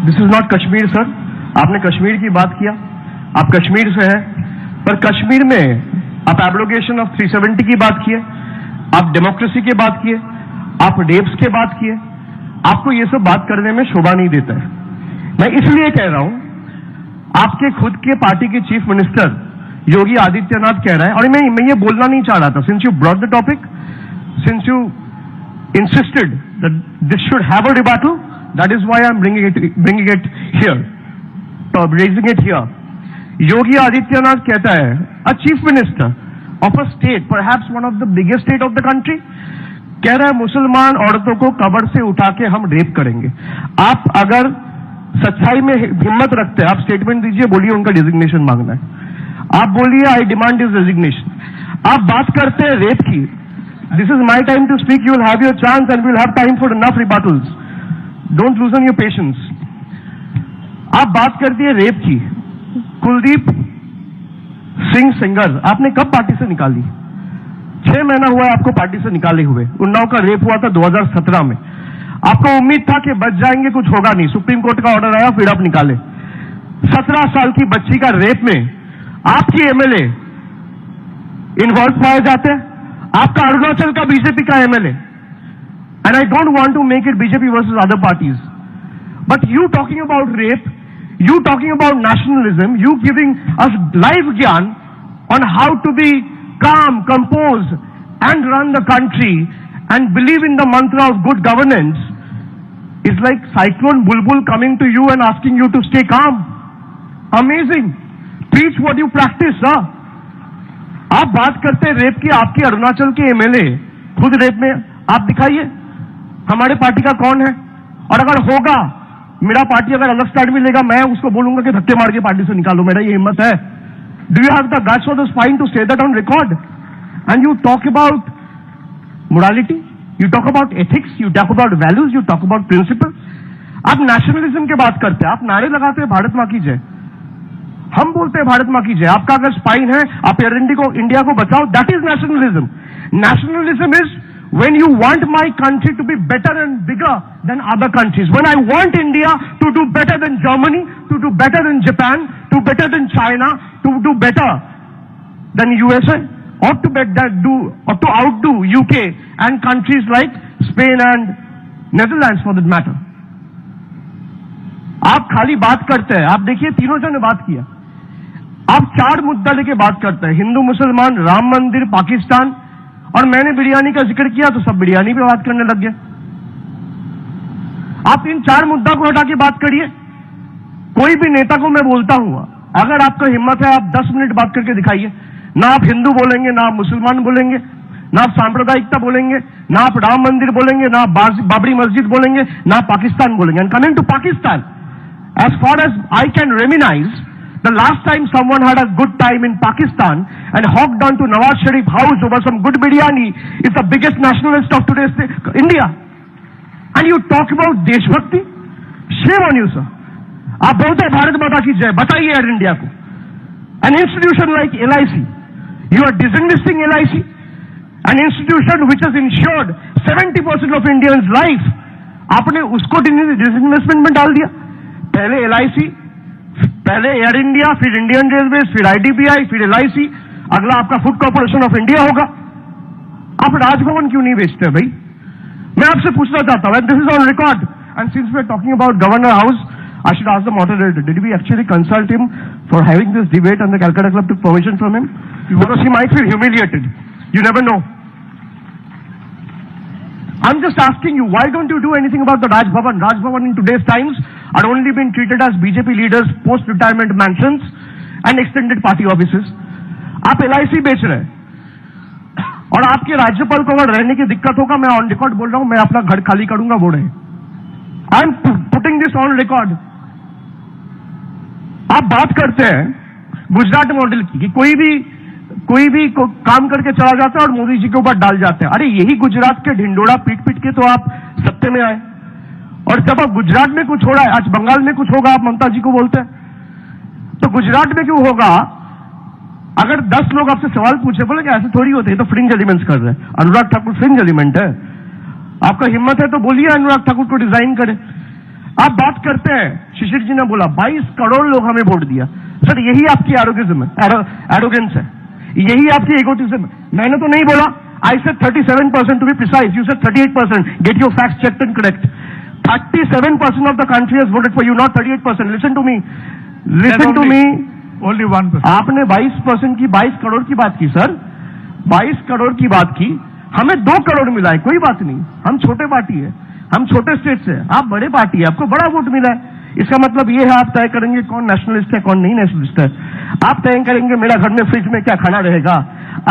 This is not Kashmir sir. आपने कश्मीर की बात किया, आप कश्मीर से हैं, पर कश्मीर में आप एब्रोगेशन ऑफ 370 की बात किए, आप डेमोक्रेसी की बात किए, आप रेप्स की बात किए। आपको ये सब बात करने में शोभा नहीं देता है। मैं इसलिए कह रहा हूं, आपके खुद के पार्टी के चीफ मिनिस्टर योगी आदित्यनाथ कह रहा है, और मैं ये बोलना नहीं चाह रहा था, since you brought the topic, since you insisted that this should have a rebuttal, that is why I'm bringing it here, raising it here. Yogi Adityanath कहता है, a chief minister of a state, perhaps one of the biggest state of the country, कह रहा है मुसलमान औरतों को कब्र से उठा के हम रेप करेंगे। आप अगर सच्चाई में हिम्मत रखते हैं, आप स्टेटमेंट दीजिए, बोलिए उनका डिजिग्नेशन मांगना है। आप बोलिए आई डिमांड हिज रेजिग्नेशन। आप बात करते हैं रेप की। This is my time to speak. You will have your chance and we will have time for enough rebuttals. Don't loosen your patience. आप बात करती है रेप की। कुलदीप सिंह सेंगर आपने कब पार्टी से निकाली? 6 महीना हुआ है आपको पार्टी से निकाले हुए। उन्नाव का रेप हुआ था 2017 में। आपको उम्मीद था कि बच जाएंगे, कुछ होगा नहीं, सुप्रीम कोर्ट का ऑर्डर आया, फिर आप निकाले। 17 साल की बच्ची का रेप में आपकी एमएलए इन्वॉल्व पाए जाते हैं। आपका अरुणाचल का बीजेपी का MLA, and I don't want to make it BJP versus other parties, but you talking about rape, you talking about nationalism, you giving us live gyan on how to be calm, composed, and run the country and believe in the mantra of good governance is like Cyclone Bulbul coming to you and asking you to stay calm. Amazing. Preach what you practice, sir. आप बात करते हैं rape की, आपके अरुणाचल के MLA खुद rape में, आप दिखाइए हमारे पार्टी का कौन है। और अगर होगा, मेरा पार्टी अगर अलग स्टैंड में लेगा, मैं उसको बोलूंगा कि धक्के मार के पार्टी से निकालो। मेरा ये हिम्मत है। Do you have the guts और the spine to say that on record? And you talk about morality, you talk about ethics, you talk about values, you talk about principle. आप नेशनलिज्म की बात करते हैं, आप नारे लगाते हैं भारत मां की जय, हम बोलते हैं भारत मां की जय। आपका अगर स्पाइन है, आप एयर इंडिया को बचाओ, that is nationalism. Nationalism is when you want my country to be better and bigger than other countries, when I want India to do better than Germany, to do better than Japan, to better than China, to do better than USA, or to outdo UK and countries like Spain and Netherlands for that matter. आप खाली बात करते हैं। आप देखिए तीनों जन ने बात किया, आप 4 मुद्दा लेके बात करते हैं, हिंदू मुसलमान, राम मंदिर, पाकिस्तान, और मैंने बिरयानी का जिक्र किया तो सब बिरयानी पे बात करने लग गए। आप इन 4 मुद्दा को हटा के बात करिए। कोई भी नेता को मैं बोलता हूं, अगर आपका हिम्मत है आप 10 मिनट बात करके दिखाइए। ना आप हिंदू बोलेंगे, ना आप मुसलमान बोलेंगे, ना आप सांप्रदायिकता बोलेंगे, ना आप राम मंदिर बोलेंगे, ना आप बाबरी मस्जिद बोलेंगे, ना आप पाकिस्तान बोलेंगे। And coming to Pakistan, as far as I can reminisce, the last time someone had a good time in Pakistan and hopped on to Nawaz Sharif house over some good biryani is the biggest nationalist of today's India. And you talk about deshbhakti? Shame on you, sir. आप बोलते हैं भारत माता की जय, बताइए air India को। An institution like LIC, you are disinvesting LIC, an institution which has insured 70% of Indians' life. आपने उसको डिसइन्वेस्टमेंट में डाल दिया। पहले LIC, पहले एयर इंडिया, फिर इंडियन रेलवेज, फिर IDBI, फिर LIC, अगला आपका फूड कॉर्पोरेशन ऑफ इंडिया होगा। आप राजभवन क्यों नहीं बेचते भाई? मैं आपसे पूछना चाहता हूं, this is on record, and since we are talking about governor house, I should ask the moderator, did we actually consult him for having this debate and the Calcutta club took permission from him? Because he might feel humiliated, you never know. I'm just asking you, why don't you do anything about the Raj Bhavan? Raj Bhavan in today's times are only being treated as BJP leaders' post-retirement mansions and extended party offices. आप LIC बेच रहे हैं, और आपके राज्यपाल को अगर रहने की दिक्कत होगा, मैं ऑन रिकॉर्ड बोल रहा हूं, मैं अपना घर खाली करूंगा बोल रहे हैं। I am putting this on record. आप बात करते हैं गुजरात मॉडल की, कि कोई भी काम करके चला जाता है और मोदी जी के ऊपर डाल जाते हैं। अरे यही गुजरात के ढिंडोरा पीट पीट के तो आप सत्ते में आए, और जब अब गुजरात में कुछ हो रहा है, आज बंगाल में कुछ होगा, आप ममता जी को बोलते हैं, तो गुजरात में क्यों होगा? अगर 10 लोग आपसे सवाल पूछे, बोले कि ऐसे थोड़ी होते हैं, तो फ्रिंज एलिमेंट्स कर रहे हैं। अनुराग ठाकुर फ्रिंज एलिमेंट है? आपका हिम्मत है तो बोलिए अनुराग ठाकुर को डिजाइन करे। आप बात करते हैं, शिशिर जी ने बोला 22 करोड़ लोग हमें वोट दिया। सर यही आपकी एरोगेंस है, यही आपकी एगोटिज्म है। मैंने तो नहीं बोला, I said 37% to be precise, you said 38%, get your facts checked and correct. 37% of the country has voted for you, not 38%। Listen to me, Only 1%. आपने 22% की 22 करोड़ की बात की सर, 22 करोड़ की बात की, हमें 2 करोड़ मिला है, कोई बात नहीं, हम छोटे पार्टी है, हम छोटे स्टेट से, आप बड़े पार्टी है, आपको बड़ा वोट मिला है। इसका मतलब ये है आप तय करेंगे कौन नेशनलिस्ट है कौन नहीं नेशनलिस्ट है। आप तय करेंगे मेरा घर में फ्रिज में क्या खाना रहेगा,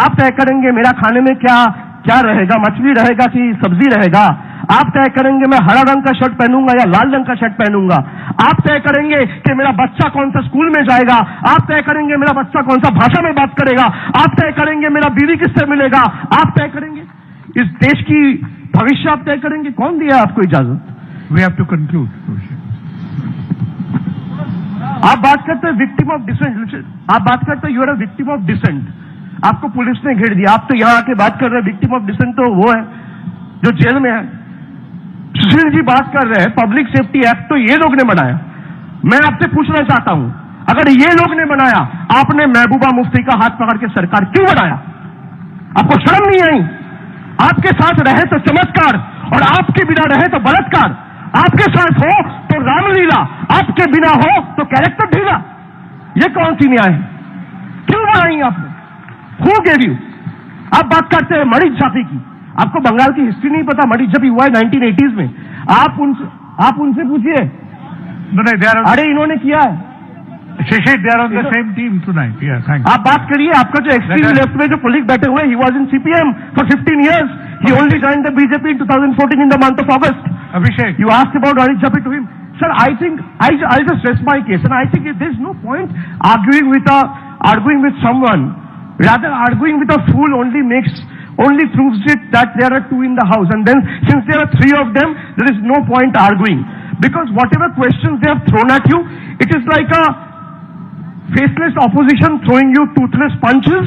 आप तय करेंगे मेरा खाने में क्या क्या रहेगा, मछली रहेगा कि सब्जी रहेगा। आप तय करेंगे मैं हरा रंग का शर्ट पहनूंगा या लाल रंग का शर्ट पहनूंगा। आप तय करेंगे कि मेरा बच्चा कौन सा स्कूल में जाएगा। आप तय करेंगे मेरा बच्चा कौन सा भाषा में बात करेगा। आप तय करेंगे मेरा बीवी किससे मिलेगा। आप तय करेंगे इस देश की भविष्य, आप तय करेंगे। कौन दिया आपको इजाजत? We have to conclude. आप बात करते हैं विक्टिम ऑफ डिसेंट, आप बात करते हैं you are a victim of dissent, आपको पुलिस ने घेर दिया, आप तो यहां आके बात कर रहे हैं विक्टिम ऑफ डिसेंट तो वो है जो जेल में है। सुशील जी बात कर रहे हैं पब्लिक सेफ्टी एक्ट तो ये लोग ने बनाया। मैं आपसे पूछना चाहता हूं, अगर ये लोग ने बनाया, आपने महबूबा मुफ्ती का हाथ पकड़ के सरकार क्यों बनाया? आपको शर्म नहीं आई? आपके साथ रहे तो चमत्कार और आपके बिना रहे तो बलात्कार, आपके साथ हो तो रामलीला, आपके बिना हो तो कैरेक्टर ढीला। ये कौन सी न्याय है? क्यों बनाई आपने? Who gave you? आप बात करते हैं मरीज जाति की, आपको बंगाल की हिस्ट्री नहीं पता। मरीज जाति हुआ है 1980s में, आप उनसे पूछिए। अरे इन्होंने किया है। Shishir, they are on the same team tonight. Yeah, thank you. आप बात करिए, आपका जो एक्सट्रीम लेफ्ट में जो कोलीग बैठे हुए, he was in CPM for 15 years. He only joined the BJP in 2014 in the month of August. Abhishek. You asked about Rajiv Japi to him. Sir, I think, I'll just rest my case, and I think there's no point arguing with someone. Rather, arguing with a fool only proves it that there are two in the house, and then since there are three of them, there is no point arguing. Because whatever questions they have thrown at you, it is like a faceless opposition throwing you toothless punches.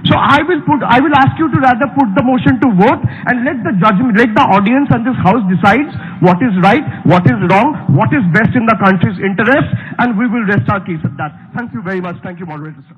So I will ask you to rather put the motion to vote and let the audience and this house decides what is right, what is wrong, what is best in the country's interest, and we will rest our case at that. Thank you very much. Thank you, moderator sir.